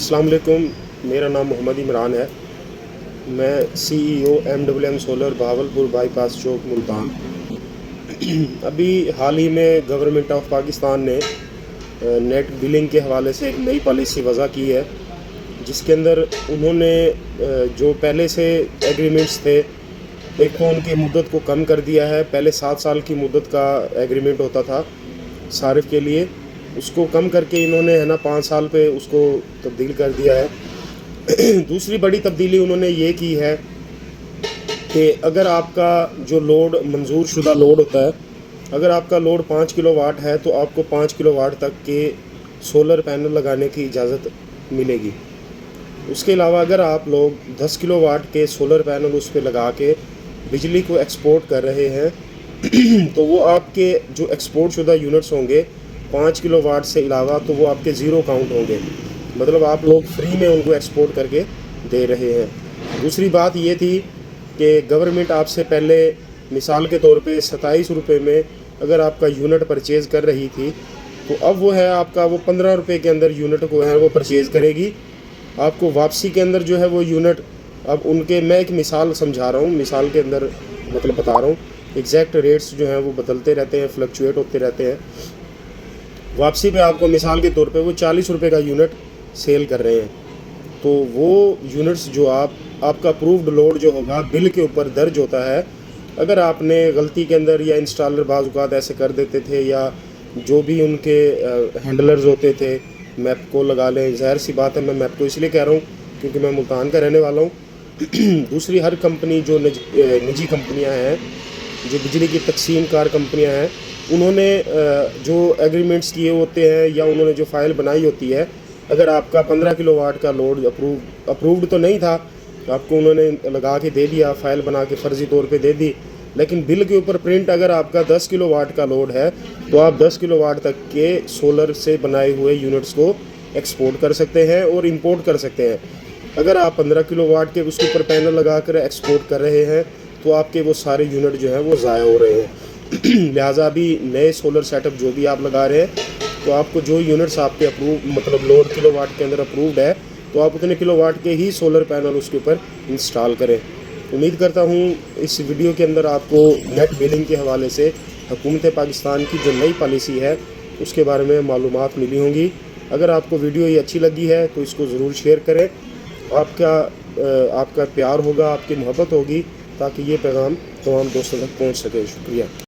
अस्सलाम वालेकुम। मेरा नाम मोहम्मद इमरान है। मैं CEO MWM solar Bahawalpur bypass चौक मुल्तान। अभी हाल ही में गवर्नमेंट ऑफ पाकिस्तान ने नेट बिलिंग के हवाले से एक नई पॉलिसी वज़ा की है, जिसके अंदर उन्होंने जो पहले से एग्रीमेंट्स थे, एक तो उनकी मुद्दत को कम कर दिया है। पहले 7 साल की मुद्दत का एग्रीमेंट होता था सारिफ के लिए, उसको कम करके इन्होंने 5 साल पे उसको तब्दील कर दिया है। दूसरी बड़ी तब्दीली उन्होंने ये की है कि अगर आपका जो लोड मंजूर शुदा लोड होता है, अगर आपका लोड 5 किलोवाट है तो आपको 5 किलोवाट तक के सोलर पैनल लगाने की इजाज़त मिलेगी। उसके अलावा अगर आप लोग 10 किलोवाट के सोलर पैनल उस पर लगा के बिजली को एक्सपोर्ट कर रहे हैं तो वो आपके जो एक्सपोर्ट शुदा यूनिट्स होंगे 5 किलोवाट से अलावा, तो वो आपके ज़ीरो काउंट होंगे, मतलब आप लोग फ्री में उनको एक्सपोर्ट करके दे रहे हैं। दूसरी बात ये थी कि गवर्नमेंट आपसे पहले मिसाल के तौर पे 27 रुपये में अगर आपका यूनिट परचेज़ कर रही थी, तो अब वो है आपका वो 15 रुपये के अंदर यूनिट को है वो परचेज़ करेगी। आपको वापसी के अंदर जो है वो यूनिट, अब उनके मैं एक मिसाल समझा रहा हूँ, मिसाल के अंदर मतलब बता रहा हूँ, एग्जैक्ट रेट्स जो हैं वो बदलते रहते हैं, फ्लक्चुएट होते रहते हैं। वापसी पे आपको मिसाल के तौर पे वो 40 रुपये का यूनिट सेल कर रहे हैं, तो वो यूनिट्स जो आपका अप्रूव्ड लोड जो होगा बिल के ऊपर दर्ज होता है। अगर आपने गलती के अंदर या इंस्टॉलर बाज़ औक़ात ऐसे कर देते थे, या जो भी उनके हैंडलर्स होते थे, मैप को लगा लें, ज़ाहिर सी बात है मैं मैप को इसलिए कह रहा हूँ क्योंकि मैं मुल्तान का रहने वाला हूँ। दूसरी हर कंपनी जो निजी कंपनियाँ हैं, जो बिजली की तकसीम कार कंपनियाँ हैं, उन्होंने जो एग्रीमेंट्स किए होते हैं या उन्होंने जो फ़ाइल बनाई होती है, अगर आपका 15 किलोवाट का लोड अप्रूव्ड तो नहीं था, आपको उन्होंने लगा के दे दिया, फ़ाइल बना के फ़र्ज़ी तौर पे दे दी, लेकिन बिल के ऊपर प्रिंट अगर आपका 10 किलोवाट का लोड है तो आप 10 किलोवाट तक के सोलर से बनाए हुए यूनिट्स को एक्सपोर्ट कर सकते हैं और इंपोर्ट कर सकते हैं। अगर आप 15 किलोवाट के उसके ऊपर पैनल लगा कर एक्सपोर्ट कर रहे हैं तो आपके वो सारे यूनिट जो हैं वो ज़ाया हो रहे हैं। लिहाजा अभी नए सोलर सेटअप जो भी आप लगा रहे हैं, तो आपको जो यूनिट्स आपके मतलब लोड किलोवाट के अंदर अप्रूव्ड है, तो आप उतने किलोवाट के ही सोलर पैनल उसके ऊपर इंस्टॉल करें। उम्मीद करता हूँ इस वीडियो के अंदर आपको नेट बिलिंग के हवाले से हुकूमत पाकिस्तान की जो नई पॉलिसी है उसके बारे में मालूमात मिली होंगी। अगर आपको वीडियो ये अच्छी लगी है तो इसको ज़रूर शेयर करें। आपका प्यार होगा, आपकी मोहब्बत होगी, ताकि ये पैगाम तमाम दोस्तों तक पहुँच सके। शुक्रिया।